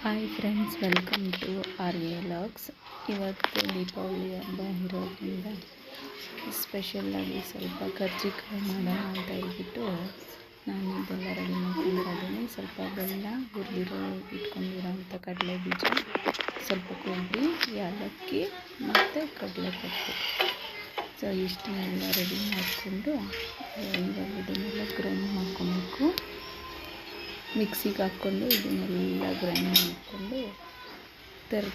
Hi friends, welcome to Arya vlogs. ಇವತ್ತು ದೀಪಾವಳಿ ಹಬ್ಬ ಇರೋದ್ರಿಂದ ಸ್ಪೆಷಲ್ಲಾಗಿ ಸ್ವಲ್ಪ ಕರ್ಜಿಕಾಯಿ ಮಾಡೋಣ ಅಂತ ಹೇಳ್ಬಿಟ್ಟು ನಾನು ಇದೆಲ್ಲ ರೆಡಿ ಮಾಡ್ಕೊಂಡಿದ್ದೀನಿ. ಸ್ವಲ್ಪ ಬೆಲ್ಲ, ಹುರಿದಿರೋ ಇಟ್ಕೊಂಡಿರೋಂಥ ಕಡಲೆ ಬೀಜ, ಸ್ವಲ್ಪ ಕೊಬ್ಬರಿ, ಏಲಕ್ಕಿ ಮತ್ತು ಕಡಲೆಪಪ್ಪು. ಸೊ ಇಷ್ಟನ್ನೆಲ್ಲ ರೆಡಿ ಮಾಡಿಕೊಂಡು ಇವಾಗ ಇದನ್ನೆಲ್ಲ ಗ್ರೈಂಡ್ ಮಾಡ್ಕೊಬೇಕು. ಮಿಕ್ಸಿಗೆ ಹಾಕ್ಕೊಂಡು ಇದನ್ನೆಲ್ಲ ಗ್ರೈಂಡ್ ಮಾಡಿಕೊಂಡು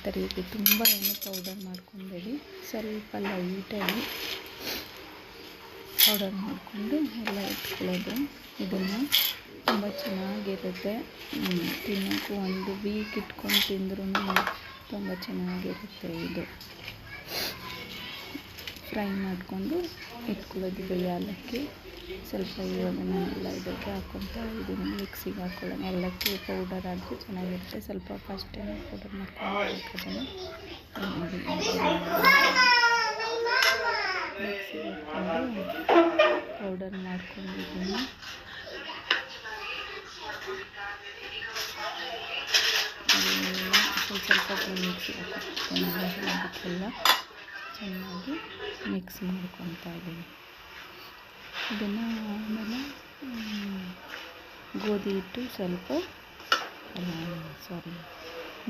ತರಿಯಾಗಿ ತುಂಬ ಎಣ್ಣೆ ಪೌಡರ್ ಮಾಡ್ಕೊಬೇಡಿ, ಸ್ವಲ್ಪ ಲೈಟಾಗಿ ಪೌಡರ್ ಮಾಡಿಕೊಂಡು ಎಲ್ಲ ಇಟ್ಕೊಳ್ಳೋದು. ಇದನ್ನು ತುಂಬ ಚೆನ್ನಾಗಿರುತ್ತೆ ತಿನ್ನೋಕ್ಕೂ. ಒಂದು ವೀಕ್ ಇಟ್ಕೊಂಡು ತಿಂದ್ರೂ ತುಂಬ ಚೆನ್ನಾಗಿರುತ್ತೆ. ಇದು ಫ್ರೈ ಮಾಡಿಕೊಂಡು ಇಟ್ಕೊಳ್ಳೋದು. ಇದು ಏಲಕ್ಕಿ ಸ್ವಲ್ಪ ಇವಾಗ ನಾನೆಲ್ಲ ಇದಕ್ಕೆ ಹಾಕ್ಕೊತಾ ಇದನ್ನು. ಮಿಕ್ಸಿಗೆ ಹಾಕ್ಕೊಳ್ಳೋಣ. ಏಲಕ್ಕಿ ಪೌಡರ್ ಆದರೆ ಚೆನ್ನಾಗಿರುತ್ತೆ. ಸ್ವಲ್ಪ ಫಸ್ಟ್ ಪೌಡರ್ ಮಾಡ್ಕೊಂಡು ಮಿಕ್ಸಿಗೆ ಹಾಕ್ಕೊಂಡು ಪೌಡರ್ ಮಾಡ್ಕೊಂಡಿದ್ದೀನಿ. ಸ್ವಲ್ಪ ಮಿಕ್ಸಿಗೆ ಹಾಕ್ಕೊಂಡು ಚೆನ್ನಾಗಿ ಮಿಕ್ಸ್ ಮಾಡ್ಕೊತಾ ಇದ್ದೀನಿ. ಇದನ್ನು ಆಮೇಲೆ ಗೋಧಿ ಹಿಟ್ಟು ಸ್ವಲ್ಪ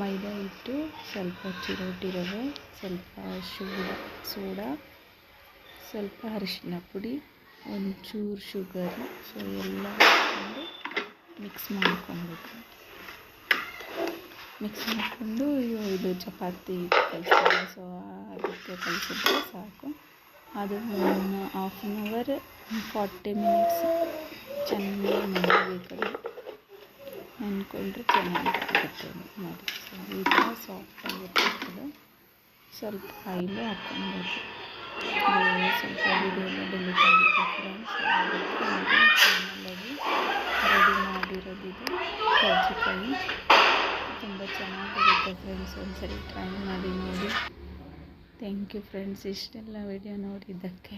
ಮೈದಾ ಹಿಟ್ಟು, ಸ್ವಲ್ಪ ಚಿರೋಟಿ ರವೆ, ಸ್ವಲ್ಪ ಸೋಡಾ, ಸ್ವಲ್ಪ ಅರಿಶಿನ ಪುಡಿ, ಒಂಚೂರು ಶುಗರು. ಸೊ ಎಲ್ಲ ಹಾಕ್ಕೊಂಡು ಮಿಕ್ಸ್ ಮಾಡ್ಕೊಬೇಕು. ಮಿಕ್ಸ್ ಮಾಡಿಕೊಂಡು ಇದು ಚಪಾತಿ ಕಲಿಸ್ತಾರೆ. ಸೊ ಅದಕ್ಕೆ ಕಲಿಸಿದ್ರೆ ಸಾಕು. ಅದು 1 hour 40 minutes ಚೆನ್ನಾಗಿ ನೆನೆಯಬೇಕದು. ನೆನ್ಕೊಂಡ್ರೆ ಚೆನ್ನಾಗಿರುತ್ತೆ ನೋಡಿ. ಸೊ ಈ ಥರ ಸಾಫ್ಟಾಗಿರ್ತದೆ. ಸ್ವಲ್ಪ ಆಯಿಲು ಹಾಕ್ಕೊಬೇಕು. ಸ್ವಲ್ಪ ವಿಡಿಯೋನ ಡಿಲೀಟ್ ಆಗುತ್ತೆ ಫ್ರೆಂಡ್ಸ್. ಚಾನಲಲ್ಲಿ ರೆಡಿ ಮಾಡಿರೋದಿದೆ ಕರ್ಜಿಕಾಯಿ. ತುಂಬ ಚೆನ್ನಾಗಿರುತ್ತೆ ಫ್ರೆಂಡ್ಸ್. ಒಂದ್ಸರಿ ಟ್ರೈ ಮಾಡಿ ನೋಡಿ. ಥ್ಯಾಂಕ್ ಯು ಫ್ರೆಂಡ್ಸ್, ಇಷ್ಟೆಲ್ಲ ವಿಡಿಯೋ ನೋಡಿದ್ದಕ್ಕೆ.